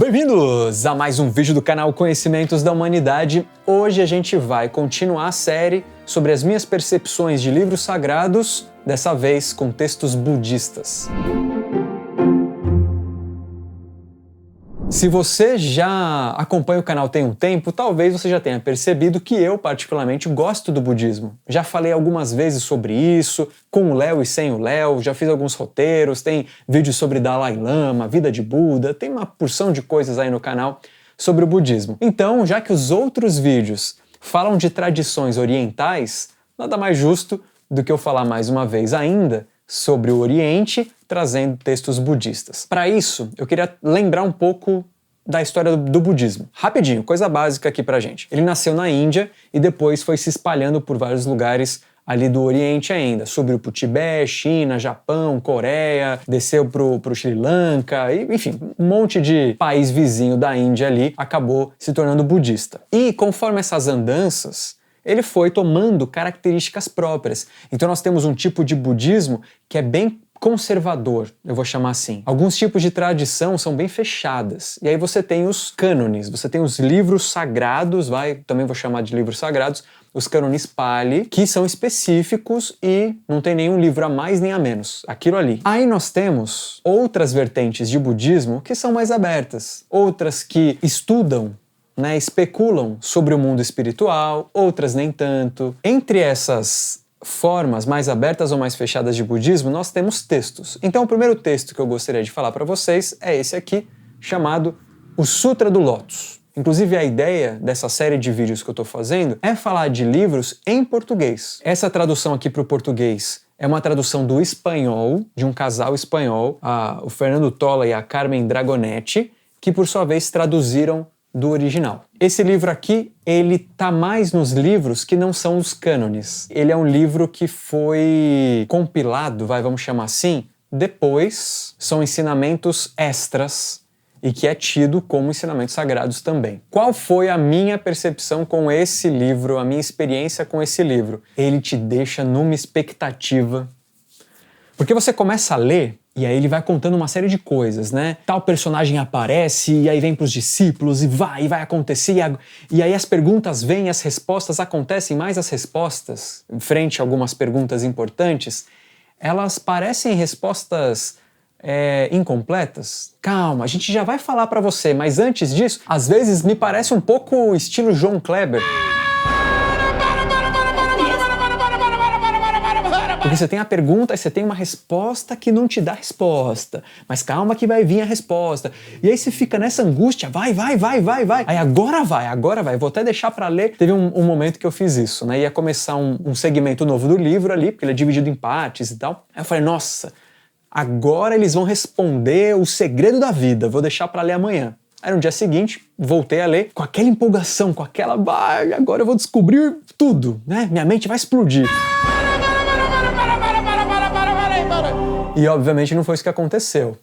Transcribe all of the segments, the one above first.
Bem-vindos a mais um vídeo do canal Conhecimentos da Humanidade. Hoje a gente vai continuar a série sobre as minhas percepções de livros sagrados, dessa vez com textos budistas. Se você já acompanha o canal tem um tempo, talvez você já tenha percebido que eu particularmente gosto do budismo. Já falei algumas vezes sobre isso, com o Léo e sem o Léo, já fiz alguns roteiros, tem vídeos sobre Dalai Lama, vida de Buda, tem uma porção de coisas aí no canal sobre o budismo. Então, já que os outros vídeos falam de tradições orientais, nada mais justo do que eu falar mais uma vez ainda sobre o Oriente, trazendo textos budistas. Para isso, eu queria lembrar um pouco da história do budismo. Rapidinho, coisa básica aqui pra gente. Ele nasceu na Índia e depois foi se espalhando por vários lugares ali do Oriente ainda. Subiu pro Tibete, China, Japão, Coreia, desceu pro Sri Lanka, e, enfim, um monte de país vizinho da Índia ali acabou se tornando budista. E conforme essas andanças, ele foi tomando características próprias. Então nós temos um tipo de budismo que é bem conservador, eu vou chamar assim. Alguns tipos de tradição são bem fechadas. E aí você tem os cânones, você tem os livros sagrados, também vou chamar de livros sagrados, os cânones Pali, que são específicos e não tem nenhum livro a mais nem a menos, aquilo ali. Aí nós temos outras vertentes de budismo que são mais abertas, outras que estudam, especulam sobre o mundo espiritual, outras nem tanto. Entre essas formas mais abertas ou mais fechadas de budismo, nós temos textos. Então o primeiro texto que eu gostaria de falar para vocês é esse aqui, chamado O Sutra do Lótus. Inclusive a ideia dessa série de vídeos que eu estou fazendo é falar de livros em português. Essa tradução aqui para o português é uma tradução do espanhol, de um casal espanhol, o Fernando Tola e a Carmen Dragonetti, que por sua vez traduziram do original. Esse livro aqui, ele tá mais nos livros que não são os cânones. Ele é um livro que foi compilado, vamos chamar assim, depois são ensinamentos extras e que é tido como ensinamentos sagrados também. Qual foi a minha percepção com esse livro, a minha experiência com esse livro? Ele te deixa numa expectativa. Porque você começa a ler e aí ele vai contando uma série de coisas, Tal personagem aparece, e aí vem pros discípulos, e vai acontecer, e aí as perguntas vêm, as respostas acontecem, mas as respostas, frente a algumas perguntas importantes, elas parecem respostas incompletas. Calma, a gente já vai falar pra você, mas antes disso, às vezes me parece um pouco estilo João Kleber. Porque você tem a pergunta e você tem uma resposta que não te dá resposta. Mas calma que vai vir a resposta. E aí você fica nessa angústia, vai. Aí agora vai. Vou até deixar pra ler. Teve um momento que eu fiz isso, Ia começar um segmento novo do livro ali, porque ele é dividido em partes e tal. Aí eu falei, nossa, agora eles vão responder o segredo da vida. Vou deixar pra ler amanhã. Aí no dia seguinte, voltei a ler com aquela empolgação, com aquela... agora eu vou descobrir tudo, Minha mente vai explodir. E obviamente não foi isso que aconteceu.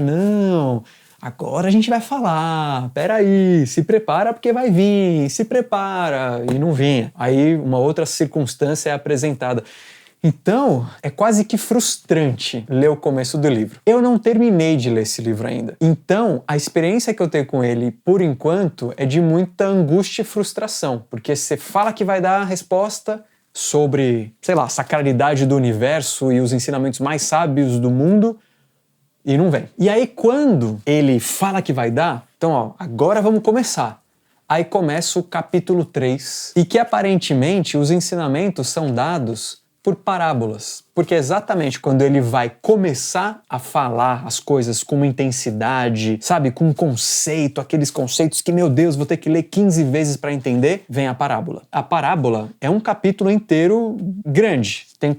Não, agora a gente vai falar, peraí, se prepara porque vai vir, se prepara, e não vinha. Aí uma outra circunstância é apresentada. Então, é quase que frustrante ler o começo do livro. Eu não terminei de ler esse livro ainda. Então, a experiência que eu tenho com ele, por enquanto, é de muita angústia e frustração, porque você fala que vai dar a resposta sobre, a sacralidade do universo e os ensinamentos mais sábios do mundo, e não vem. E aí quando ele fala que vai dar, então agora vamos começar. Aí começa o capítulo 3, e que aparentemente os ensinamentos são dados por parábolas. Porque exatamente quando ele vai começar a falar as coisas com uma intensidade, com um conceito, aqueles conceitos que, meu Deus, vou ter que ler 15 vezes para entender, vem a parábola. A parábola é um capítulo inteiro grande. Tem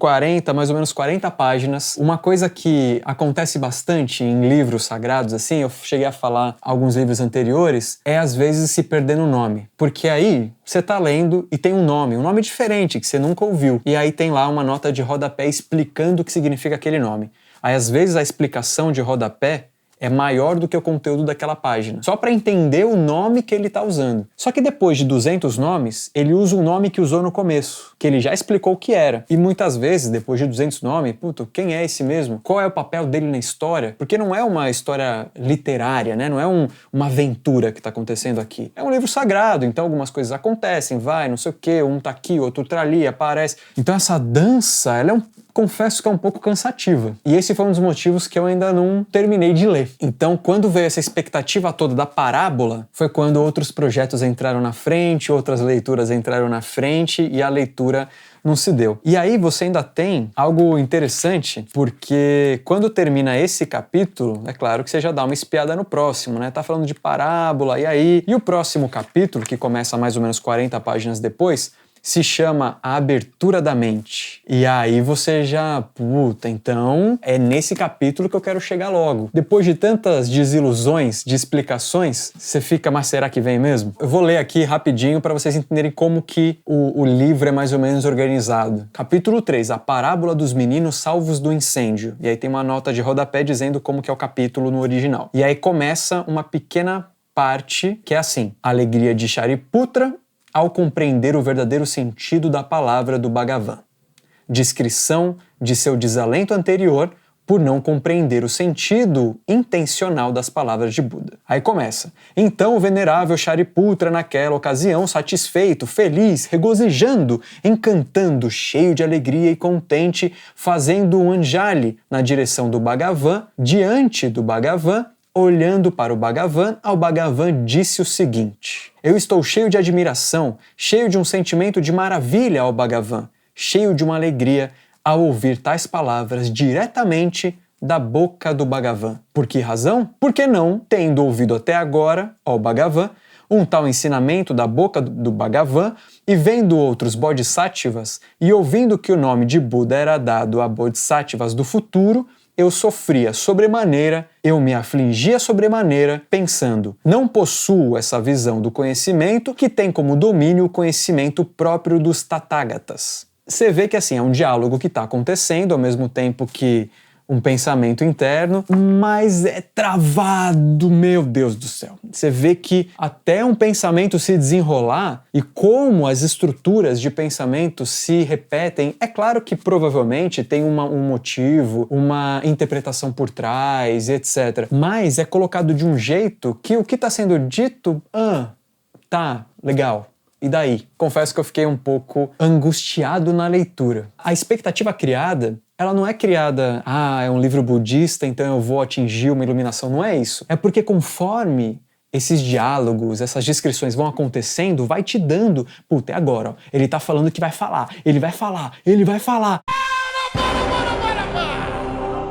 mais ou menos 40 páginas. Uma coisa que acontece bastante em livros sagrados, eu cheguei a falar alguns livros anteriores, é às vezes se perder no nome. Porque aí você tá lendo e tem um nome diferente que você nunca ouviu. E aí tem lá uma nota de rodapé explicando o que significa aquele nome. Aí às vezes a explicação de rodapé é maior do que o conteúdo daquela página, só para entender o nome que ele está usando. Só que depois de 200 nomes, ele usa um nome que usou no começo, que ele já explicou o que era. E muitas vezes, depois de 200 nomes, puto, quem é esse mesmo? Qual é o papel dele na história? Porque não é uma história literária, né? Não é uma aventura que está acontecendo aqui. É um livro sagrado, então algumas coisas acontecem, vai, não sei o quê, um tá aqui, outro tá ali, aparece. Então essa dança, confesso que é um pouco cansativa. E esse foi um dos motivos que eu ainda não terminei de ler. Então, quando veio essa expectativa toda da parábola, foi quando outros projetos entraram na frente, outras leituras entraram na frente e a leitura não se deu. E aí você ainda tem algo interessante, porque quando termina esse capítulo, é claro que você já dá uma espiada no próximo, né? Tá falando de parábola, e aí? E o próximo capítulo, que começa mais ou menos 40 páginas depois, se chama A Abertura da Mente. E aí você já, puta, então é nesse capítulo que eu quero chegar logo. Depois de tantas desilusões, de explicações, você fica, mas será que vem mesmo? Eu vou ler aqui rapidinho para vocês entenderem como que o livro é mais ou menos organizado. Capítulo 3, A Parábola dos Meninos Salvos do Incêndio. E aí tem uma nota de rodapé dizendo como que é o capítulo no original. E aí começa uma pequena parte que é assim: Alegria de Shariputra ao compreender o verdadeiro sentido da palavra do Bhagavan. Descrição de seu desalento anterior por não compreender o sentido intencional das palavras de Buda. Aí começa. Então o venerável Shariputra, naquela ocasião, satisfeito, feliz, regozijando, encantando, cheio de alegria e contente, fazendo um anjali na direção do Bhagavan, diante do Bhagavan, olhando para o Bhagavan, ao Bhagavan disse o seguinte: eu estou cheio de admiração, cheio de um sentimento de maravilha ao Bhagavan, cheio de uma alegria ao ouvir tais palavras diretamente da boca do Bhagavan. Por que razão? Porque não, tendo ouvido até agora, ao Bhagavan, um tal ensinamento da boca do Bhagavan, e vendo outros bodhisattvas, e ouvindo que o nome de Buda era dado a bodhisattvas do futuro, eu sofria sobremaneira, eu me afligia sobremaneira, pensando, não possuo essa visão do conhecimento que tem como domínio o conhecimento próprio dos Tathagatas. Você vê que assim, é um diálogo que está acontecendo ao mesmo tempo que um pensamento interno, mas é travado, meu Deus do céu. Você vê que até um pensamento se desenrolar e como as estruturas de pensamento se repetem, é claro que provavelmente tem um motivo, uma interpretação por trás, etc. Mas é colocado de um jeito que o que está sendo dito, tá, legal. E daí? Confesso que eu fiquei um pouco angustiado na leitura. A expectativa criada, ela não é criada, é um livro budista, então eu vou atingir uma iluminação. Não é isso. É porque conforme esses diálogos, essas descrições vão acontecendo, vai te dando, puta, é agora, ó, ele tá falando que vai falar, ele vai falar, ele vai falar.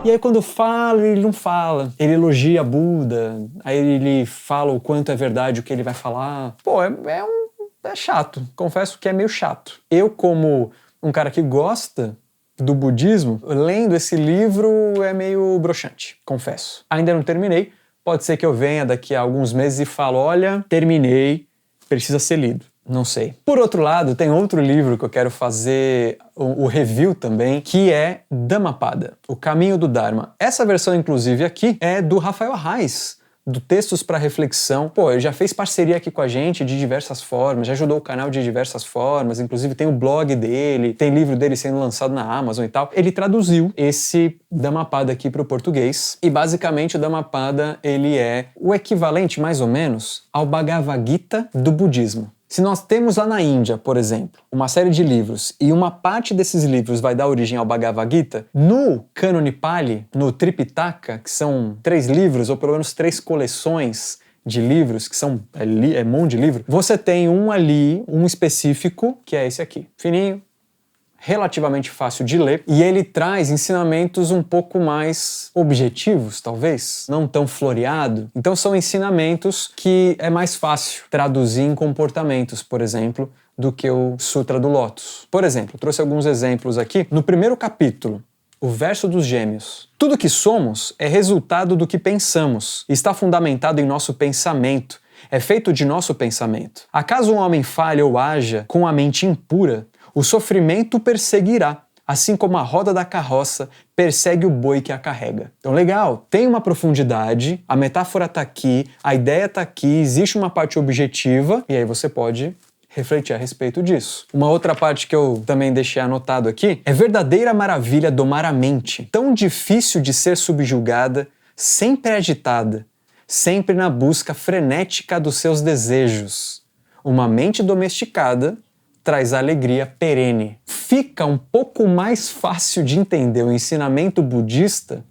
E aí quando fala, ele não fala. Ele elogia Buda, aí ele fala o quanto é verdade o que ele vai falar. Pô, é chato. Confesso que é meio chato. Eu, como um cara que gosta do budismo, lendo esse livro é meio broxante, confesso. Ainda não terminei. Pode ser que eu venha daqui a alguns meses e falo, olha, terminei, precisa ser lido. Não sei. Por outro lado, tem outro livro que eu quero fazer o review também, que é Dhammapada, O Caminho do Dharma. Essa versão, inclusive, aqui é do Rafael Reis, do Textos para Reflexão. Pô, ele já fez parceria aqui com a gente de diversas formas, já ajudou o canal de diversas formas, inclusive tem o blog dele, tem livro dele sendo lançado na Amazon e tal. Ele traduziu esse Dhammapada aqui para o português e basicamente o Dhammapada ele é o equivalente, mais ou menos, ao Bhagavad Gita do budismo. Se nós temos lá na Índia, por exemplo, uma série de livros e uma parte desses livros vai dar origem ao Bhagavad Gita, no Cânone Pali, no Tripitaka, que são 3 livros, ou pelo menos 3 coleções de livros, que são um monte de livro, você tem um ali, um específico, que é esse aqui, fininho, relativamente fácil de ler, e ele traz ensinamentos um pouco mais objetivos, talvez, não tão floreado. Então são ensinamentos que é mais fácil traduzir em comportamentos, por exemplo, do que o Sutra do Lótus. Por exemplo, trouxe alguns exemplos aqui. No primeiro capítulo, o verso dos Gêmeos. Tudo que somos é resultado do que pensamos, está fundamentado em nosso pensamento, é feito de nosso pensamento. Acaso um homem falhe ou haja com a mente impura, o sofrimento perseguirá, assim como a roda da carroça persegue o boi que a carrega. Então legal, tem uma profundidade, a metáfora tá aqui, a ideia tá aqui, existe uma parte objetiva, e aí você pode refletir a respeito disso. Uma outra parte que eu também deixei anotado aqui é verdadeira maravilha domar a mente, tão difícil de ser subjugada, sempre agitada, sempre na busca frenética dos seus desejos. Uma mente domesticada traz alegria perene. Fica um pouco mais fácil de entender o ensinamento budista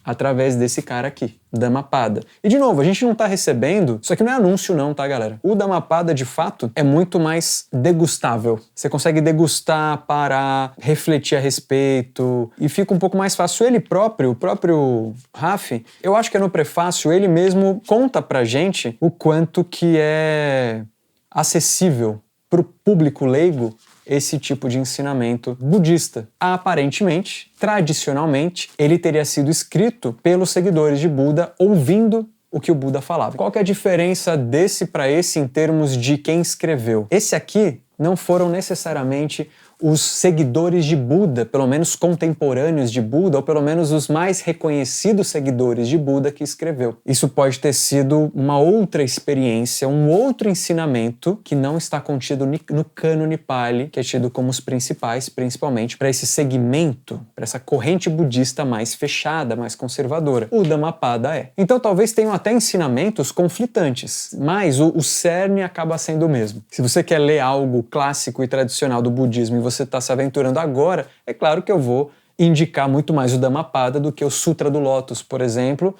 através desse cara aqui, Dhammapada. E de novo, a gente não tá recebendo, isso aqui não é anúncio não, tá galera? O Dhammapada, de fato, é muito mais degustável. Você consegue degustar, parar, refletir a respeito, e fica um pouco mais fácil. Ele próprio, o próprio Raf, eu acho que é no prefácio, ele mesmo conta pra gente o quanto que é acessível pro público leigo esse tipo de ensinamento budista. Aparentemente, tradicionalmente, ele teria sido escrito pelos seguidores de Buda ouvindo o que o Buda falava. Qual que é a diferença desse para esse em termos de quem escreveu? Esse aqui não foram necessariamente os seguidores de Buda, pelo menos contemporâneos de Buda, ou pelo menos os mais reconhecidos seguidores de Buda que escreveu. Isso pode ter sido uma outra experiência, um outro ensinamento que não está contido no cânone Pali, que é tido como os principais, principalmente para esse segmento, para essa corrente budista mais fechada, mais conservadora. O Dhammapada é. Então talvez tenham até ensinamentos conflitantes, mas o cerne acaba sendo o mesmo. Se você quer ler algo clássico e tradicional do budismo e você está se aventurando agora, é claro que eu vou indicar muito mais o Dhammapada do que o Sutra do Lótus, por exemplo,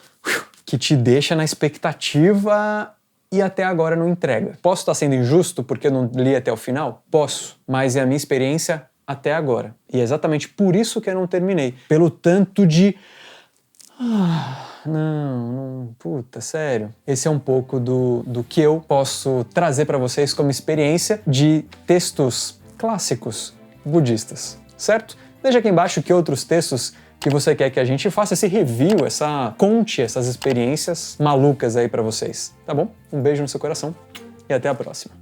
que te deixa na expectativa e até agora não entrega. Posso estar sendo injusto porque eu não li até o final? Posso, mas é a minha experiência até agora. E é exatamente por isso que eu não terminei. Pelo tanto de... puta, sério. Esse é um pouco do que eu posso trazer para vocês como experiência de textos clássicos budistas, certo? Deixa aqui embaixo que outros textos que você quer que a gente faça esse review, conte essas experiências malucas aí pra vocês, tá bom? Um beijo no seu coração e até a próxima.